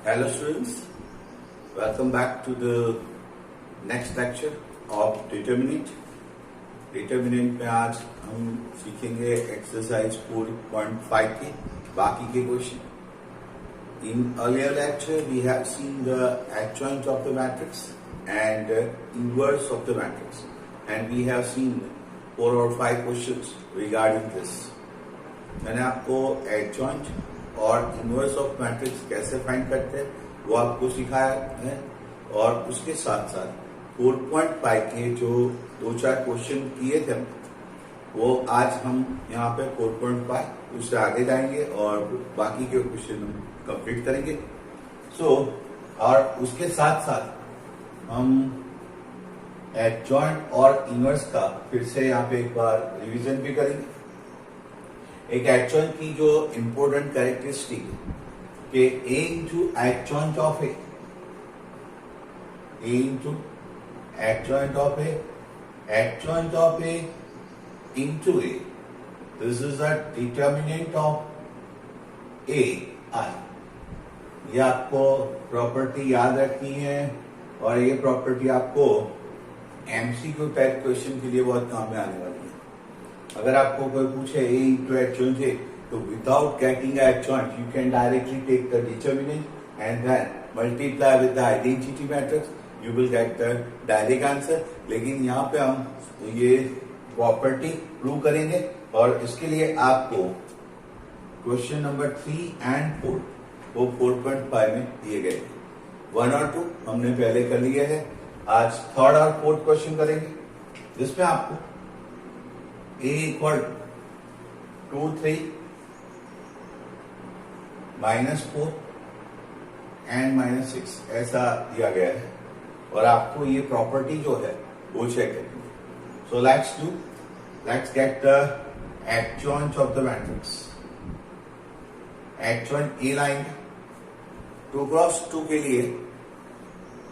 Hello students, welcome back to the next lecture of determinant. Determinant में आज हम सीखेंगे एक्सरसाइज 4.5 के बाकी के question. In earlier lecture we have seen the adjoint of the matrix and inverse of the matrix, and we have seen 4 or 5 questions regarding this. मैंने आपको adjoint और इनवर्स ऑफ मैट्रिक्स कैसे फाइंड करते हैं वो आपको सिखाया है, और उसके साथ साथ 4.5 के जो 2-4 क्वेश्चन किए थे वो आज हम यहाँ पे 4.5 उससे आगे जाएंगे और बाकी के क्वेश्चन हम कंप्लीट करेंगे. और उसके साथ साथ हम एडजॉइंट और इनवर्स का फिर से यहाँ पे एक बार रिवीजन भी करेंगे. एक एडजॉइंट की जो इंपॉर्टेंट कैरेक्टरिस्टिक है कि A into adjoint of A into adjoint of A adjoint of A into A, this is the determinant of A I. ये आपको प्रॉपर्टी याद रखनी है और ये प्रॉपर्टी आपको एमसीक्यू टाइप क्वेश्चन के लिए बहुत काम में आने वाली है. अगर आपको कोई पूछे ए इंटू एडजॉइंट है तो without getting adjoint you can directly take the determinant and then multiply with the identity matrix, you will get the direct answer. लेकिन यहाँ पे हम ये प्रॉपर्टी प्रूव करेंगे और इसके लिए आपको क्वेश्चन नंबर 3 एंड 4 वो 4.5 में दिए गए. 1 और 2 हमने पहले कर लिए है. आज 3rd और 4th क्वेश्चन करेंगे जिसमें आपको a इक्वल 2 3 -4 एंड -6 ऐसा दिया गया है और आपको ये प्रॉपर्टी जो है वो चेक करेंगे. So let's get the adjoint of the matrix. Adjoint A line 2x2 के लिए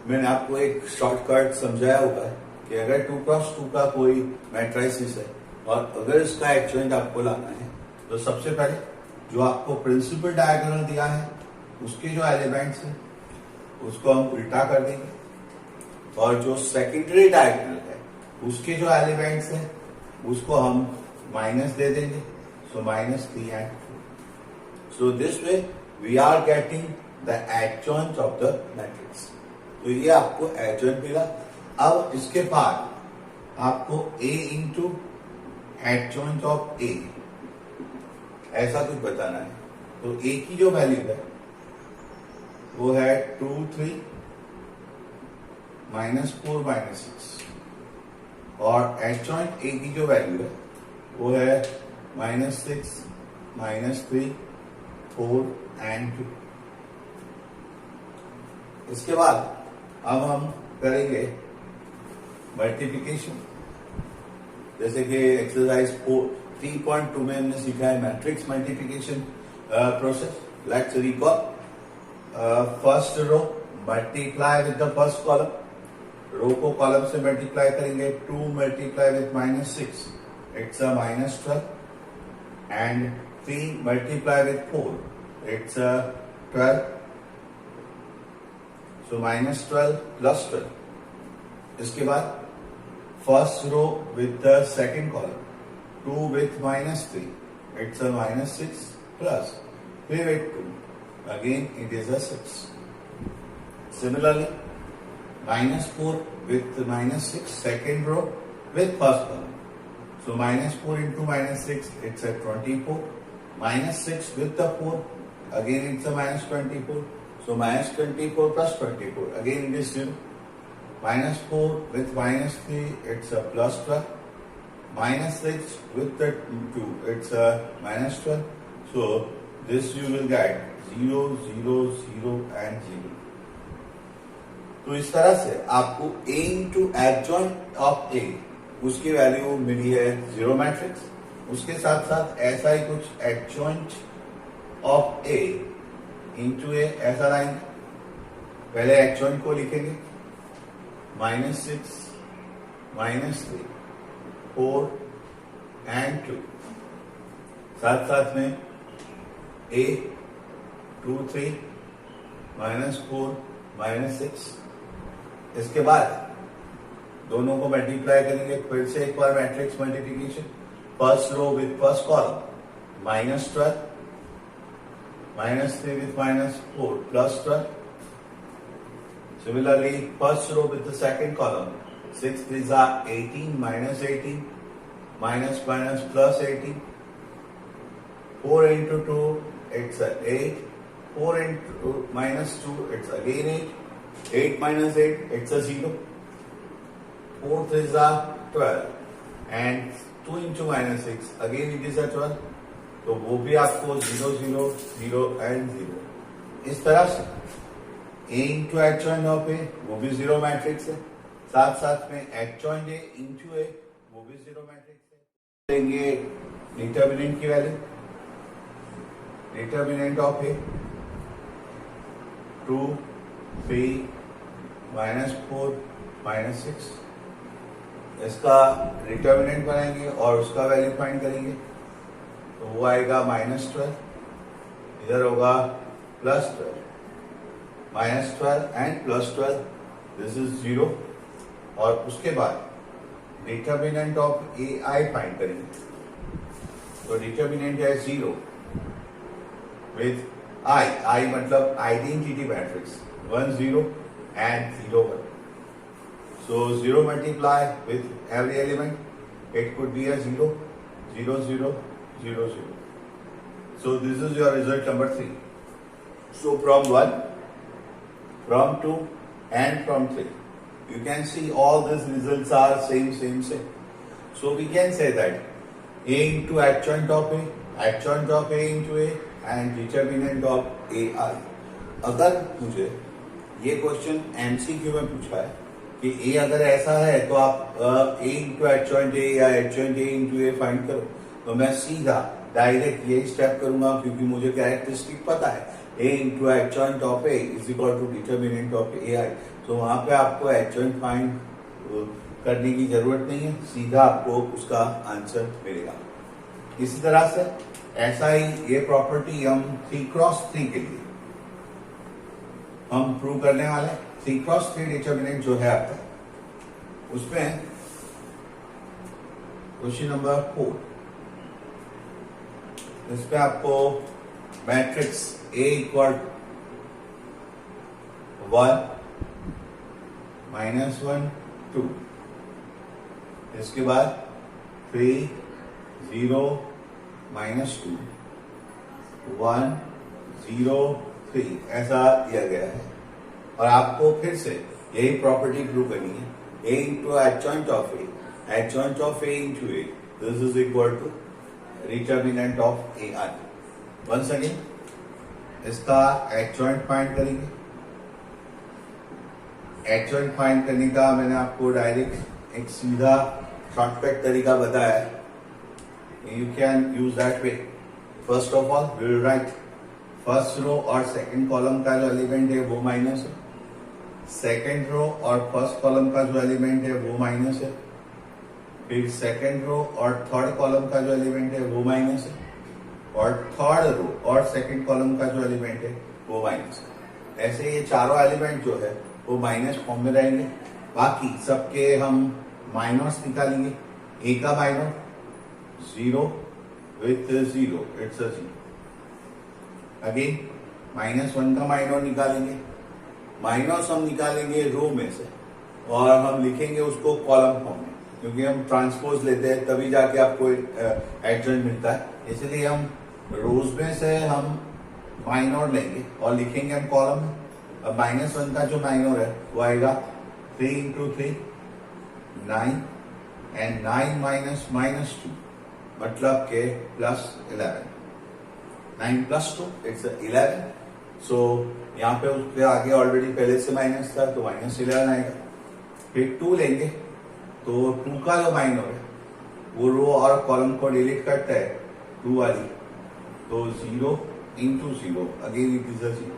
मैंने आपको एक शॉर्टकट समझाया होगा कि अगर 2x2 का कोई मैट्रिक्स है और अगर इसका एडजॉइंट आपको लाना है तो सबसे पहले जो आपको प्रिंसिपल डायगोनल दिया है उसके जो एलिमेंट्स हैं उसको हम उल्टा कर देंगे और जो सेकेंडरी डायगोनल है उसके जो एलिमेंट्स हैं उसको हम माइनस दे देंगे. So -3 and 4. So this way we are getting the adjoint of the matrix. तो ये आपको एडजॉइंट मिला. अब इसके बाद आपको a इंटू एडजॉइंट ऑफ ए ऐसा कुछ बताना है. तो a की जो वैल्यू है वो है 2 3 -4 -6 और एडजॉइंट ए की जो वैल्यू है वो है -6 -3 4 एंड 2. इसके बाद अब हम करेंगे मल्टीप्लिकेशन. जैसे कि एक्सरसाइज 3.2 में हमने सीखा है matrix multiplication process. Let's recall. First row multiply with the first column. Row को कॉलम से मल्टीप्लाई करेंगे. 2 multiply with -6 it's a -12 and 3 multiply with 4 it's a 12. So -12 + 12. इसके बाद first row with the second column. 2 with -3 it's a -6 plus 3 with 2 again it is a 6. Similarly -4 with -6 second row with first column. So -4 into -6 it's a 24. -6 with the 4 again it's a -24. So -24 plus 24 again it is 0. -4 with -3 it's a +12. -6 with the 2 it's a -12. So this you will get 0 0 0 and 0. तो इस तरह से आपको a into adjoint of a उसकी value मिली है 0 matrix. उसके साथ साथ ऐसा ही कुछ adjoint of a into a ऐसा लाएंगे. पहले एडजॉइंट को लिखेंगे -6 -3 4 एंड 2. साथ साथ में a 2 3 -4 -6। इसके बाद दोनों को मल्टीप्लाई करेंगे, फिर से एक बार matrix multiplication, first row with first column -12 -3 with -4 +12. Similarly, first row with the second column, 6 3s are 18 -18 minus plus 18. 4 into 2, it's a 8. 4 into -2, it's again 8. 8 minus 8, it's a 0. 4 3s are 12. And 2 into -6, again it is a 12. तो वो भी आपको 0 0 0 and 0 इस तरह से A into adjoint of A वो भी zero matrix है, साथ साथ में adjoint A into A वो भी जीरो मैट्रिक्स है। लेंगे डिटर्मिनेंट की वैल्यू, डिटर्मिनेंट ऑफ ए 2 3 -4 -6, इसका डिटर्मिनेंट बनाएंगे और उसका वैल्यू फाइंड करेंगे। तो वो आएगा -12, इधर होगा +12, -12 एंड +12, दिस इज 0। और उसके बाद determinant of A I find करेंगे। तो डिटर्मिनेंट है 0 विथ आई मतलब identity matrix 1 0 and 0 1। So 0 multiply with every element, it could be a 0 0 0 0 0. So this is your result number 3. So from 1, from 2 and from 3, you can see all these results are same. So we can say that A into adjoint of A, adjoint of A into A and determinant of AI. अगर मुझे ये question MCQ में पूछा है कि A अगर ऐसा है तो आप A इंटू एडजॉइंट ए या adjoint A into A find करो, तो मैं सीधा डायरेक्ट ये स्टेप करूंगा क्योंकि मुझे कैरेक्टरिस्टिक पता है A into adjoint of A is equal to determinant of A I. तो वहां पे आपको एडजॉइंट फाइंड करने की जरूरत नहीं है, सीधा आपको उसका आंसर मिलेगा। इसी तरह से ऐसा ही ये प्रॉपर्टी हम 3x3 के लिए हम प्रूव करने वाले हैं। 3x3 डिटर्मिनेंट जो है आपका, उसमें क्वेश्चन नंबर 4, इसमें आपको मैट्रिक्स A इक्वल 1 -1 2, इसके बाद 3 0 -2 1 0 3 ऐसा दिया गया है। और आपको फिर से यही प्रॉपर्टी प्रूव करनी है, A into adjoint of A, adjoint of A into A, this is equal to determinant of A I. Once again इसका एडजॉइंट फाइंड करेंगे। एडजॉइंट फाइंड करने का मैंने आपको डायरेक्ट एक सीधा शॉर्टकट तरीका बताया है, you can use that way. First of all we will write first row और सेकंड कॉलम का जो एलिमेंट है वो माइनस है, सेकंड रो और फर्स्ट कॉलम का जो एलिमेंट है वो माइनस है, फिर सेकंड रो और थर्ड कॉलम का जो एलिमेंट है वो माइनस है, और थर्ड रो और सेकंड कॉलम का जो एलिमेंट है वो माइनस है। ऐसे ये चारों एलिमेंट जो है वो माइनस फॉर्म में रहेंगे। बाकी सबके हम माइनस निकालेंगे। ए का minus 0 with 0, it's a 0। Again -1 का माइनस निकालेंगे। माइनस हम निकालेंगे रो में से और हम लिखेंगे उसको कॉलम फॉर्म में, क्योंकि हम ट्रांसपोज लेते हैं तभी जाके आपको एडजॉइंट मिलता है। इसलिए हम रोज में से हम माइनर लेंगे और लिखेंगे हम कॉलम में। अब -1 का जो माइनर है वो आएगा 3 इंटू 3 9 एंड 9 -2 मतलब के +11, 9 + 2 इट्स 11। सो यहाँ पे उसके आगे ऑलरेडी पहले से माइनस था तो -11 आएगा। फिर 2 लेंगे तो 2 का जो माइनर है वो रो और कॉलम को डिलीट करता है 2 वाली, तो 0 into 0 again it is 0।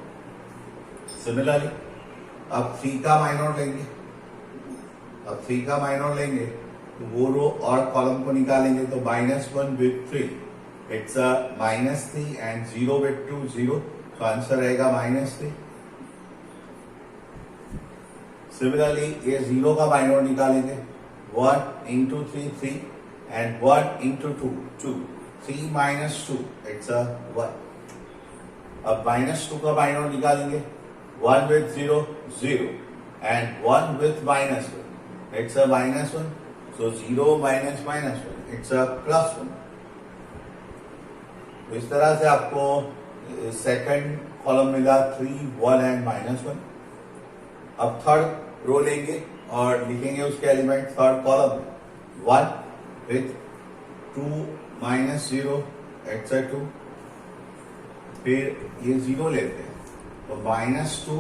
Similarly अब 3 का माइनर लेंगे। अब 3 का माइनर लेंगे तो वो रो और कॉलम को निकालेंगे, तो -1 विथ 3 इट्स -3 एंड 0 विथ 2 0, तो आंसर रहेगा -3। सिमिलरली ये 0 का बाइनोड निकालेंगे, 1 into 3 3 and 1 into 2 2, 3 minus 2 it's a 1. अब -2 का बाइनोड निकालेंगे, 1 with 0 0 and 1 with -1 it's a -1, so 0 minus -1 it's a +1. तो इस तरह से आपको सेकंड कॉलम मिला 3 1 and -1. अब थर्ड रो लेंगे और लिखेंगे उसके एलिमेंट थर्ड कॉलम में, 1 with 2 -0 it's a 2. फिर ये 0 लेते हैं तो -2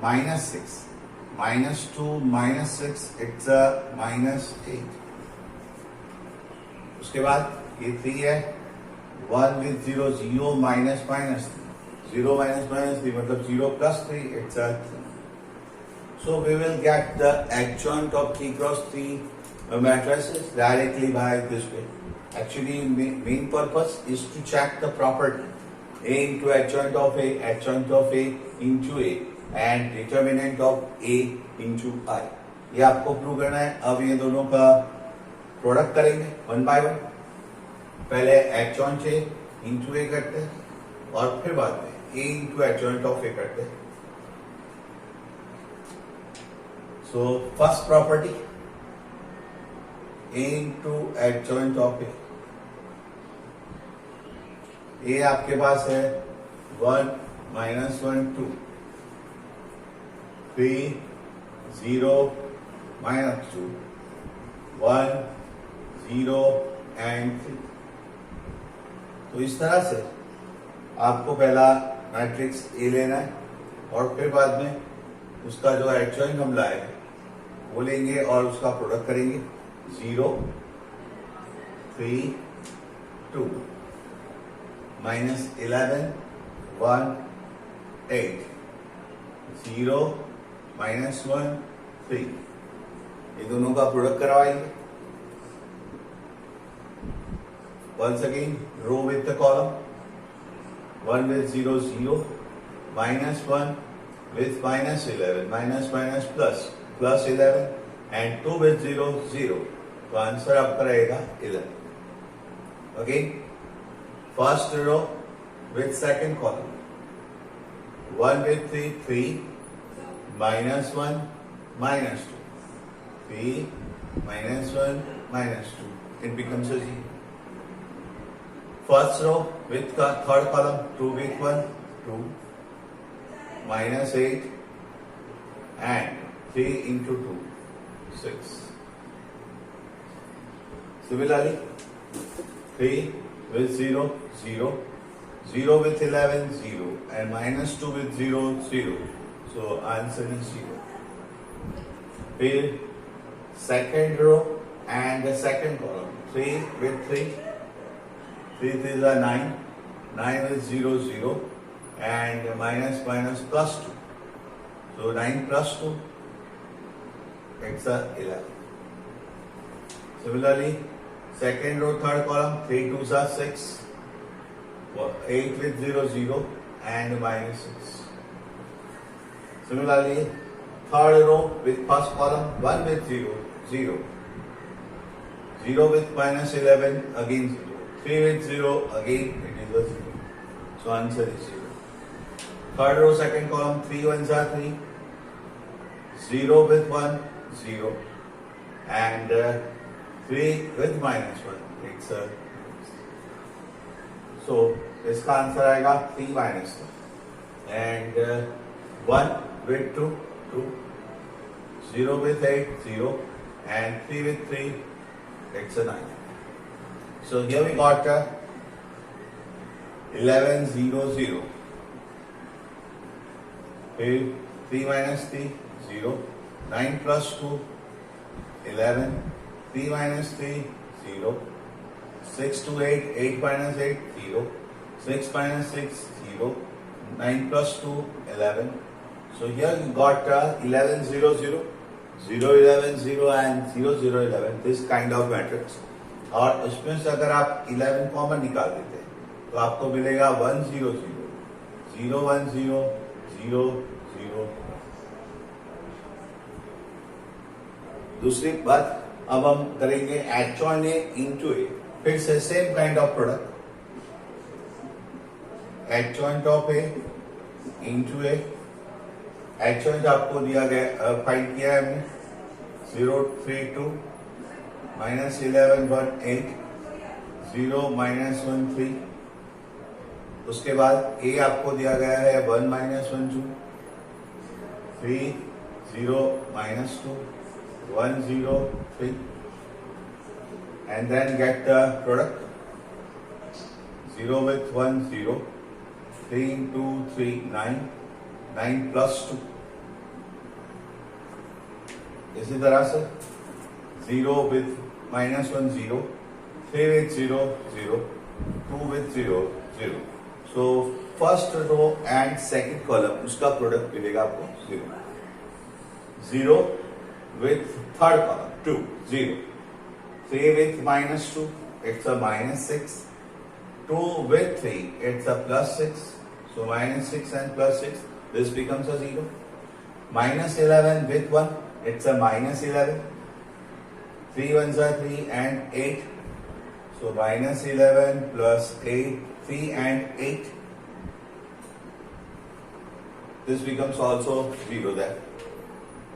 -6 -2 -6 it's a -8. उसके बाद ये 3 है, 1 with 0 0 minus 0 minus 3 मतलब 0 plus 3 it's a 3. So we will get the adjoint of 3 cross 3 matrices directly by this way. Actually main purpose is to check the property A into adjoint of A into A and determinant of A into I. ये आपको prove करना है. अब ये दोनों का product करेंगे one by one. पहले adjoint A into A करते हैं और फिर बाद में A into adjoint of A करते हैं. So first property, A into adjoint of A. A आपके पास है 1 -1 2 3 0 -2 1 0 and 3. तो इस तरह से आपको पहला मैट्रिक्स ए लेना है और फिर बाद में उसका जो एडजॉइंट हम लाए हैं वो लेंगे और उसका प्रोडक्ट करेंगे. 0 3 2 -11 1 8 0 -1 3. ये दोनों का प्रोडक्ट करवाएंगे. Once again, row with the column. 1 with 0 0 -1 with -11 minus plus 11 and 2 with 0 0. तो आंसर आपका रहेगा 11. Again, first row with second column. 1 with 3 3 -1 -2 3 -1 -2. It becomes a 0. First row with third column 2 with 1 2 -8 and 3 into 2 6. Similarly 3 with 0 0 0 with 11 0 and -2 with 0 0. So answer is 0. Then second row and the second column 3 with 3 3 is a 9 9 with 0 0 and minus plus 2. So 9 plus 2 it's a 11. Similarly, second row third column 3 2s are 6 8 with 0 0 and -6. Similarly, third row with first column 1 with 0 0 0 with -11 again 0 3 with 0 again it is a 0. So answer is 0. Third row second column 3 1s are 3 0 with 1 0 and 3 with -1 it's a. So इसका answer आएगा 3 -1 and 1 with 2 2 0 with 8 0 and 3 with 3 it's a 9. So here we got 11 0 0. Here 3 minus 3 0 9 plus 2 11 3 minus 3 0 6 to 8 8 minus 8 0 6 minus 6 0 9 plus 2 11. So here you got 11 0 0 0 11 0 and 0 0 11 this kind of matrix. और उसमें से अगर आप 11 common निकाल देते हैं तो आपको मिलेगा 1 0 0 0 1 0 0 0. दूसरी बात, अब हम करेंगे एडजॉइन ए इनटू ए, फिर से same kind of product, adjoint of A into A. Adjoint आपको दिया गया, फाइंड किया है हमने 0 3 2 -11 1 8 0 -1 3। उसके बाद ए आपको दिया गया है 1 -1 2 3 0 -2 1 0 3, and then get the product 0 with 1 0 3 into 3 9 9 plus 2। इसी तरह से 0 with -1 0 3 with 0 0 2 with 0 0। So first row and second column उसका प्रोडक्ट मिलेगा आपको 0 0 with third column 2 0 3 with -2 it's a -6 2 with 3 it's a +6, so -6 and +6 this becomes a 0 -11 with 1 it's a -11 3 ones are 3 and 8, so -11 plus 8 3 and 8 this becomes also 0 there।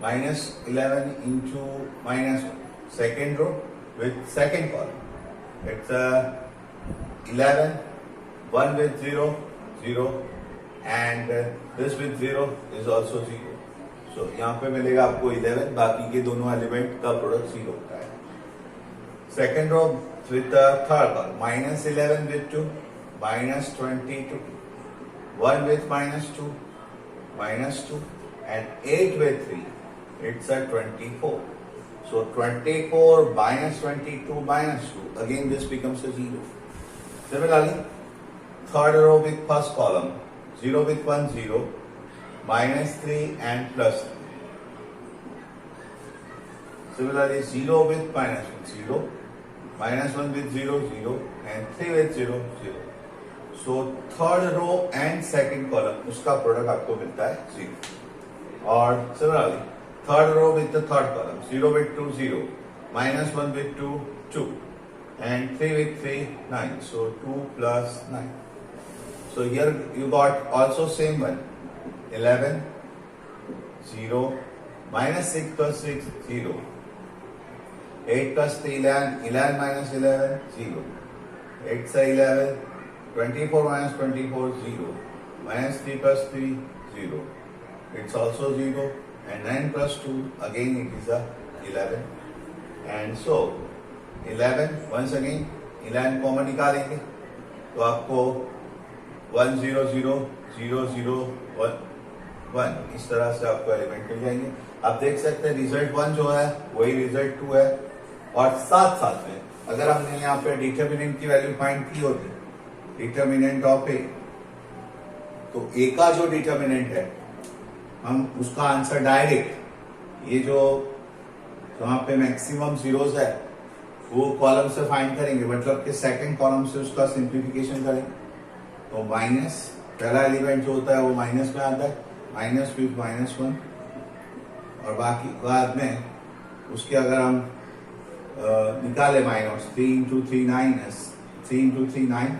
-11 into -1 second row with second column it's a 11 1 with 0 0 and this with 0 is also 0, so यहाँ पे मिलेगा आपको 11, बाकी के दोनों element का product 0 होता है। Second row with the third column -11 with 2 -22 1 with -2 -2 and 8 with 3 it's a 24, so 24 -22 -2 again this becomes a 0। Similarly, third row with first column 0 with 1 0 -3 and +3, similarly 0 with -1 0 -1 with 0 0 and 3 with 0 0, so third row and second column उसका product आपको मिलता है 0। और similarly third row with the third column 0 with 2 0 -1 with 2 2 and 3 with 3 9, so 2 plus 9, so here you got also same one 11 0 -6 plus 6 0 8 plus 3 11 11 minus 11 0 8 is 11 24 minus 24 0 -3 plus 3 0 it's also 0 and 9 plus 2 again it is a 11, and so 11 once again 11 common निकालेंगे तो आपको 1 0 0 0 0 1 1 इस तरह से आपको element मिल जाएंगे। आप देख सकते हैं रिजल्ट 1 जो है वही रिजल्ट 2 है, और साथ साथ में अगर हमने यहाँ पे डिटर्मिनेंट की वैल्यू फाइंड की होती, डिटर्मिनेंट ऑफ ए, तो ए का जो डिटर्मिनेंट है हम उसका आंसर डायरेक्ट ये जो वहां पे मैक्सिमम जीरोस है वो कॉलम से फाइंड करेंगे, मतलब कि सेकंड कॉलम से उसका सिंप्लीफिकेशन करेंगे, तो माइनस पहला एलिमेंट जो होता है वो माइनस में आता है, माइनस विथ -1, और बाकी बाद में उसके अगर हम निकाले माइनस 3 into 3 9 3 into 3 9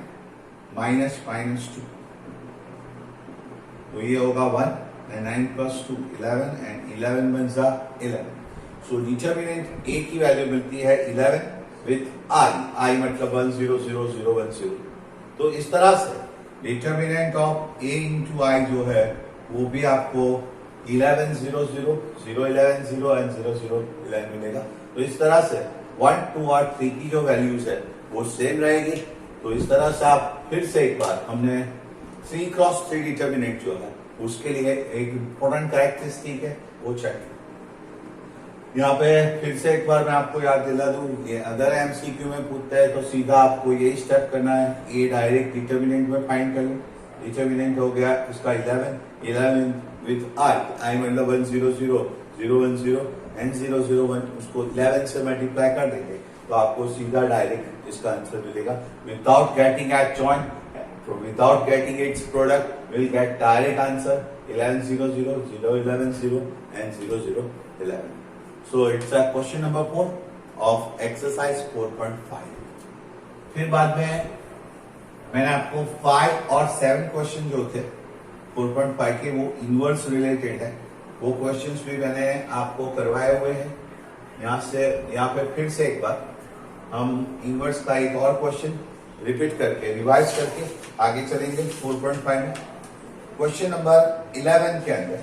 माइनस -2, तो ये होगा 1 and 9 plus 2 11 and 11 बन जा 11, सो डिटर्मिनेंट ए की वैल्यू मिलती है 11 विथ आई मतलब 1 0 0 0 1 0। तो इस तरह से डिटर्मिनेंट ऑफ ए इंटू आई जो है वो भी आपको 11 0 0 0 11 0 एंड 0 0 11 मिलेगा। तो इस तरह से 1 2 और 3 की जो वैल्यूज है वो सेम रहेगी। तो इस तरह से आप फिर से एक बार हमने 3 क्रॉस 3 डिटर्मिनेंट जो है उसके लिए एक इंपॉर्टेंट कैरेक्टरिस्टिक है वो चेक। यहाँ पे फिर से एक बार मैं आपको याद दिला दूं, ये अगर एमसीक्यू में पूछता है तो सीधा आपको यही स्टेप करना है, ये डायरेक्ट डिटर्मिनेंट में फाइंड कर लो। डिटर्मिनेंट हो गया इसका 11 विथ आई मतलब 1 0 0 0 1 0 एंड 0 0 1, उसको 11 से मल्टीप्लाई कर देंगे तो आपको सीधा डायरेक्ट इसका आंसर मिलेगा without getting eight joint, without getting its product we'll get direct answer 11 0 0 0 11 0 and 0 0 11। So it's a question number 4 of exercise 4.5। फिर बाद में मैंने आपको 5 और 7 क्वेश्चन जो थे 4.5 के, वो इनवर्स रिलेटेड है। वो क्वेश्चंस भी मैंने आपको करवाए हुए हैं। यहाँ पे फिर से एक बार हम इनवर्स का एक और क्वेश्चन रिपीट करके, रिवाइज करके आगे चलेंगे 4.5 में। क्वेश्चन नंबर 11 के अंदर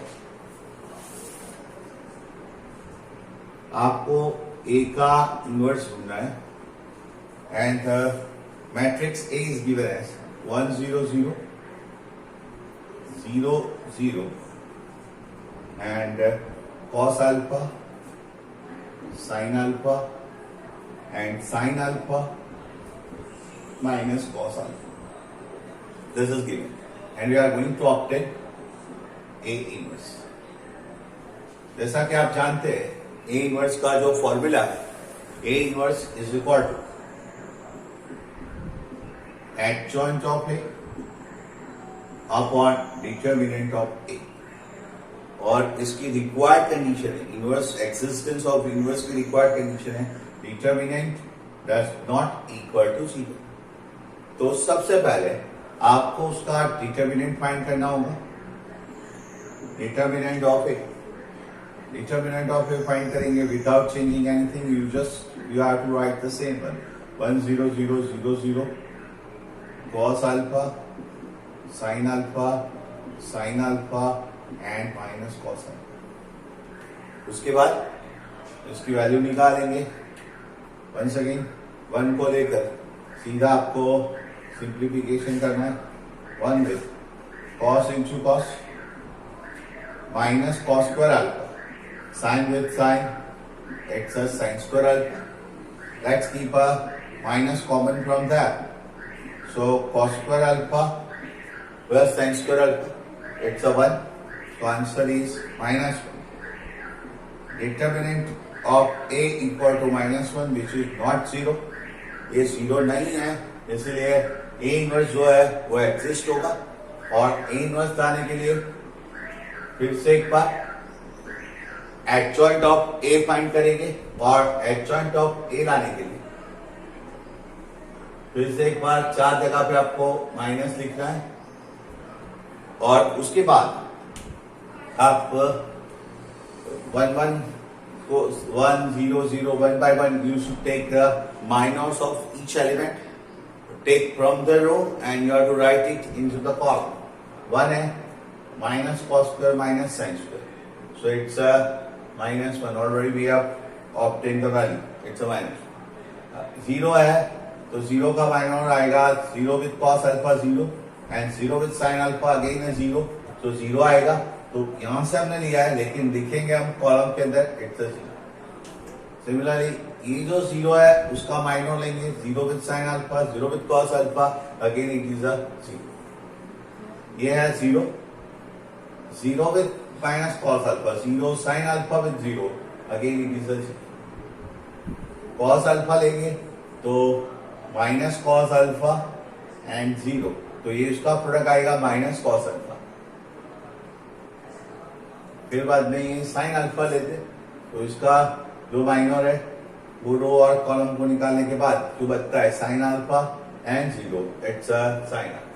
आपको ए का इनवर्स ढूंढना है and matrix A is given as 1 0 0 0 0 and cos alpha, sin alpha and sin alpha minus cos alpha. This is given and we are going to obtain A inverse. जैसा कि आप जानते हैं A inverse का जो formula है, A inverse is equal to adjoint of A upon determinant of A. और इसकी रिक्वायर्ड कंडीशन है, इनवर्स एक्सिस्टेंस ऑफ इनवर्स की रिक्वायर्ड कंडीशन है determinant does not equal to 0। तो सबसे पहले आपको उसका डिटरमिनेंट फाइंड करना होगा। डिटरमिनेंट ऑफ ए फाइंड करेंगे without changing anything. You have to write the same one 1 0 0 0 0 cos alpha sin alpha and minus cos alpha। उसके बाद इसकी वैल्यू निकालेंगे। वंस अगेन 1 को लेकर सीधा आपको सिंप्लीफिकेशन करना है। 1 with cos into cos minus cos square alpha, sine with sine it's a sine square alpha. Let's keep a minus common from that, so cos square alpha plus sine square alpha it's a 1। So answer is -1. Determinant of A equal to -1 which is not 0. ये 0 नहीं है, इसलिए A inverse जो है वो exist होगा। और A inverse लाने के लिए फिर से एक बार एडजॉइंट ऑफ A फाइंड करेंगे और एडजॉइंट ऑफ A लाने के लिए फिर से एक बार 4 जगह पे आपको माइनस लिखना है। और उसके बाद आप 1 1 1 0 0 1 by 1 you should take the minors of each element, take from the row and you have to write it into the column। 1 है minus cos square minus sin square, so it's a -1। already we have obtained the value, it's a minus। 0 है तो 0 का minor आएगा 0 with cos alpha 0 and 0 with sin alpha again है 0, तो 0 आएगा। तो यहां से हमने लिया है, लेकिन लिखेंगे हम कॉलम के अंदर इट्स अ 0। सिमिलरली ये जो 0 है उसका माइनर लेंगे 0 with sine alpha 0 with cos alpha again it is a 0। ये है 0 0 with minus cos alpha 0 sine alpha with 0 again it is a 0। Cos alpha लेंगे तो माइनस कॉस अल्फा एंड 0, तो ये इसका प्रोडक्ट आएगा माइनस कॉस अल्फा। फिर बाद में ये साइन अल्फा लेते तो इसका जो माइनर है वो रो और कॉलम को निकालने के बाद जो बचता है sign alpha and 0 it's a sine alpha.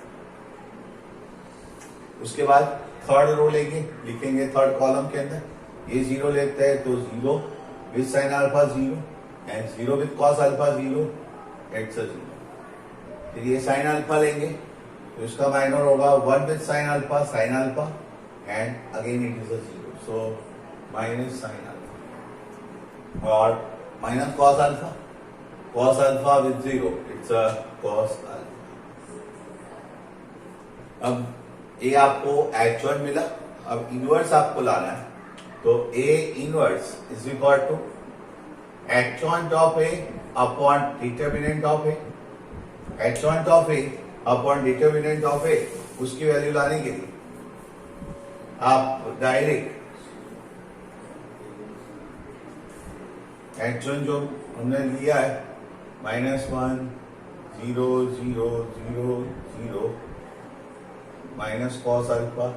उसके बाद थर्ड रो लेंगे, लिखेंगे थर्ड कॉलम के अंदर ये 0 लेते हैं तो 0 with sine alpha 0 and 0 with cos alpha 0 it's a 0। फिर ये साइन अल्फा लेंगे तो इसका माइनर होगा 1 with sign alpha and again it is a 0, so minus sin alpha or minus cos alpha with 0 it's a cos alpha। अब A आपको adjoint मिला, अब इनवर्स आपको लाना है तो A inverse is equal to adjoint of A upon determinant of A। Adjoint of A upon determinant of A उसकी value लाने के लिए आप डायरेक्ट एडजॉइंट जो हमने लिया है -1 0 0 0 0 minus cos alpha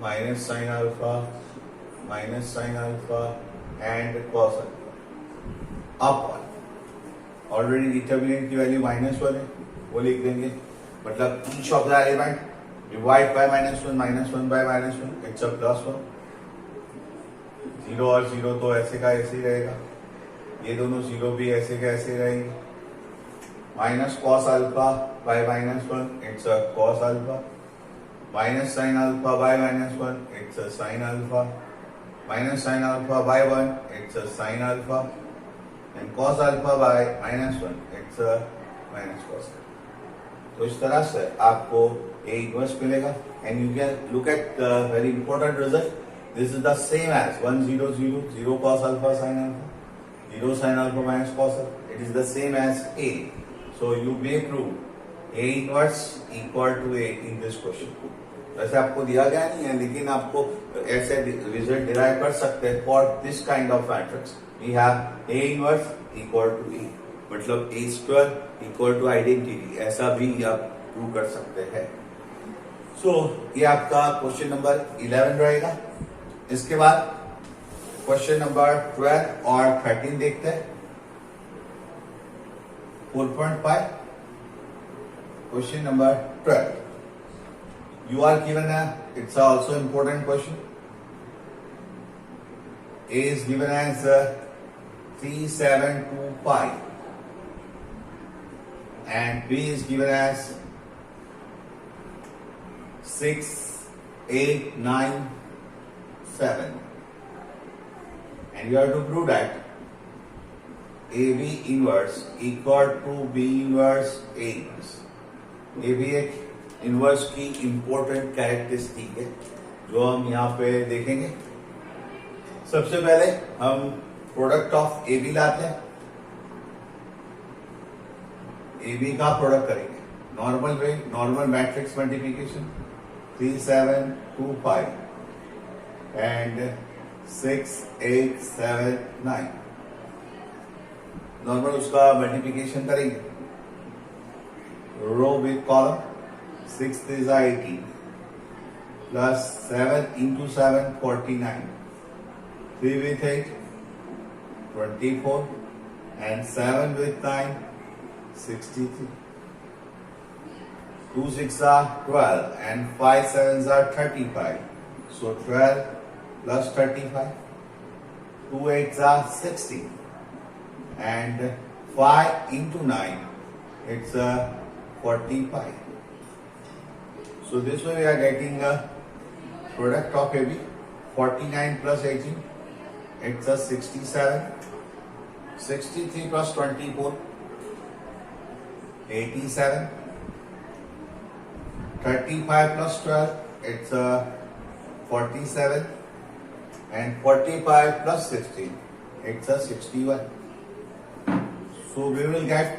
minus sine alpha and cos alpha upon already determinant की वैल्यू -1 है, वो लिख देंगे. मतलब each of the element divide by -1 by -1 it's a +1. 0 और 0 तो ऐसे का ऐसे ही रहेगा, ये दोनों 0 भी ऐसे का ऐसे रहेंगे. Minus cos alpha by -1 it's a cos alpha. Minus sine alpha by -1 it's a sine alpha. Minus sine alpha by 1 it's a sign alpha. And cos alpha by -1 it's a minus cos. तो इस तरह से आपको A inverse मिलेगा. And you can look at the very important result. This is the same as 1 0 0 0 cos alpha sin alpha 0 sin alpha minus cos alpha. It is the same as A. So you may prove A inverse equal to A in this question. वैसे आपको दिया गया नहीं है, लेकिन आपको ऐसे result derive कर सकते हैं for this kind of matrix. We have A inverse equal to A, मतलब A square equal to identity, ऐसा भी आप प्रूव कर सकते हैं. सो ये आपका क्वेश्चन नंबर 11 रहेगा. इसके बाद क्वेश्चन नंबर 12 और 13 देखते हैं. 4.5 question number 12. You are given it's also important question. A is given as 3725 and B is given as 689 7, and you have to prove that AB inverse equal to B inverse A inverse. ये भी एक inverse की important characteristic है जो हम यहाँ पे देखेंगे. सबसे पहले हम प्रोडक्ट ऑफ ए बी लाते हैं. ए बी का प्रोडक्ट करेंगे normal way, normal matrix multiplication. 3725 and 6879 normal उसका मल्टीप्लीकेशन करेंगे. Row with column 6 3 18 plus 7 into 7 49, 3 with 8 24 and 7 with 9 63. 2 6 are 12 and 5 7s are 35. So 12 plus 35, 2 8s are 60, and 5 into 9, it's 45. So this way we are getting a product of AB. 49 plus 18, it's a 67. 63 plus 24, 87. 35 plus 12, it's a 47, and 45 plus 16, it's a 61. So we will get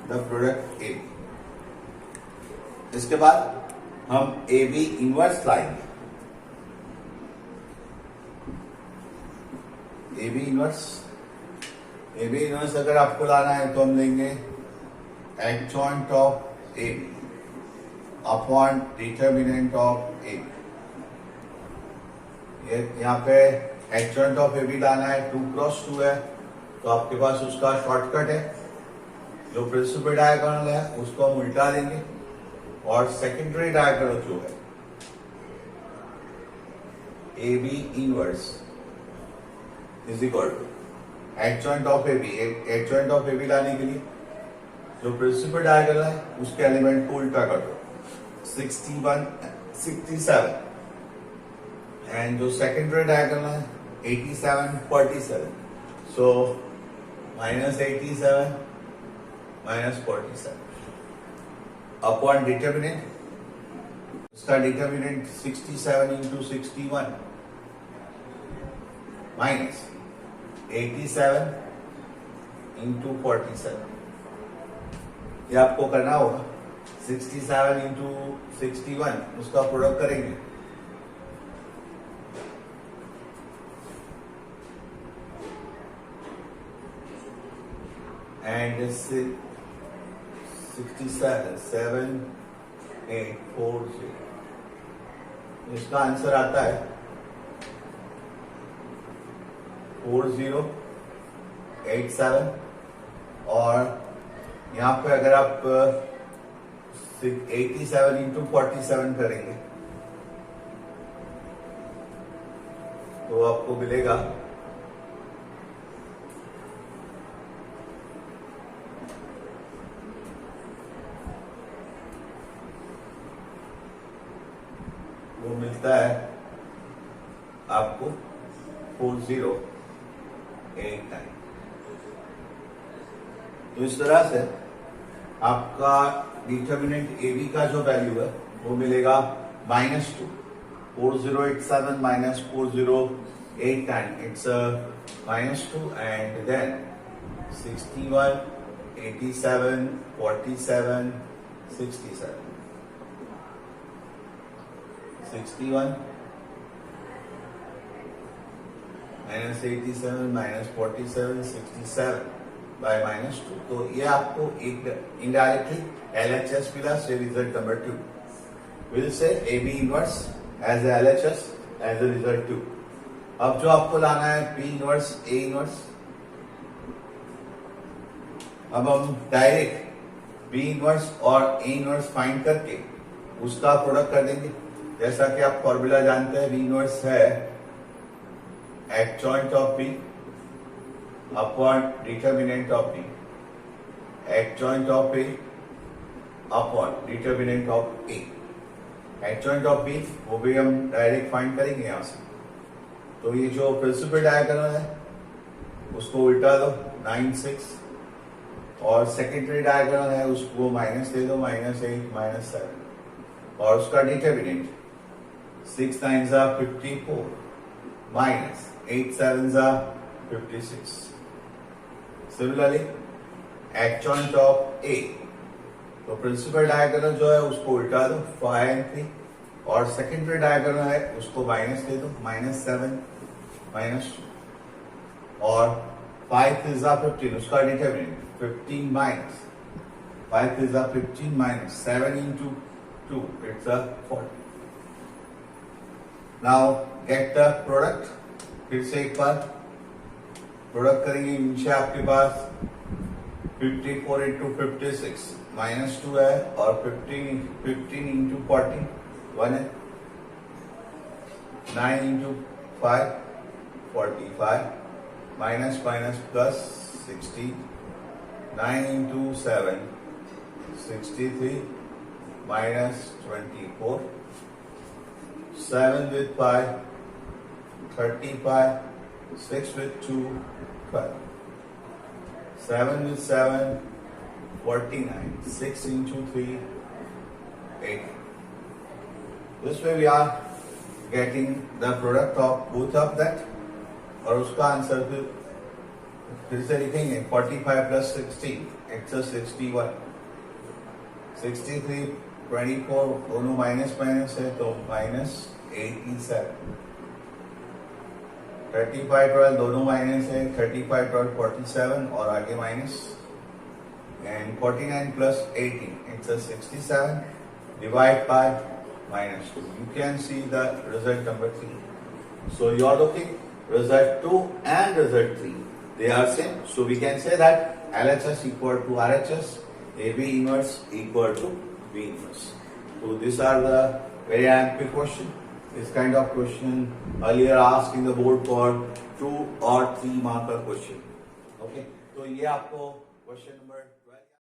the product A. इसके बाद हम AB inverse लाएंगे. AB inverse अगर आपको लाना है तो हम लेंगे adjoint of AB upon determinant of A. यहाँ पे एडजॉइंट ऑफ ए बी लाना है. 2 क्रॉस 2 है तो आपके पास उसका शॉर्टकट है. जो प्रिंसिपल डायगोनल है उसको हम उल्टा देंगे और सेकेंडरी डायगोनल जो है A B inverse is equal to adjoint of A B. Adjoint of A B लाने के लिए जो प्रिंसिपल डायगोनल है उसके एलिमेंट को उल्टा कर दो. 61 67 and जो सेकेंडरी डायगोनल है 87 47. सो -87 -47 अपॉन डिटर्मिनेंट. इसका डिटर्मिनेंट 67 into 61 माइनस 87 into 47. ये आपको करना होगा. 67 into 61 उसका प्रोडक्ट करेंगे. एंड 67 7840. इसका आंसर आता है 4087 और यहाँ पे अगर आप 87 इंटू 47 करेंगे तो आपको मिलेगा वो मिलता है आपको 4089। तो इस तरह से आपका डिटर्मिनेंट ए बी का जो वैल्यू है वो मिलेगा -2 4087 minus 4089 it's a -2 and then 61 87 47 67 61 minus 87 minus 47 67 by -2। तो ये आपको एक इनडायरेक्टली LHS मिला। Say result number 2 will say AB inverse as LHS as a result 2। अब जो आपको लाना है P इनवर्स A इनवर्स। अब हम डायरेक्ट B इनवर्स और A इनवर्स फाइंड करके उसका प्रोडक्ट कर देंगे। जैसा कि आप फॉर्मूला जानते हैं, B इनवर्स है adjoint of B upon determinant of B, adjoint of A upon determinant of A। adjoint of B वो भी हम डायरेक्ट फाइंड करेंगे यहां से। तो ये जो प्रिंसिपल डायगोनल है उसको उल्टा दो 9 6 और सेकेंडरी डायगोनल है उसको माइनस दे दो -8 -7 और उसका determinant 6 9 54 minus 8 7 56। Similarly, adjoint of A, तो प्रिंसिपल डायगोनल जो है उसको उल्टा दो 5 and 3 और सेकेंडरी डायगोनल है उसको माइनस दे दो -7 -2 और 5 3 15 उसका determinant 15 minus 5 3 15 minus 7 into 2 it's a 40। Now get the product। फिर से एक बार प्रोडक्ट करेंगे। नीचे आपके पास 54 into 56 -2 है और 15 into 40 1 है। 9 into 5 45 minus plus 16 9 into 7 63 minus 24 7 with 5 35 6 with 2 12 7 with 7 49 6 into 3 8। This way we are getting the product of both of that और उसका आंसर फिर से लिखेंगे 45 plus 16 it's a 61 63 24 दोनों माइनस है तो -87 35 12 दोनों माइनस है 35 12 47 और आगे minus and 49 plus 18 it's a 67 divide by -2। You can see the result number 3। So you are looking result 2 and result 3 they are same, so we can say that LHS equal to RHS, AB inverse equal to B inverse। So these are the very ample question। This kind of question earlier asked in the board for 2 or 3 marker question। Okay, तो ये आपको question number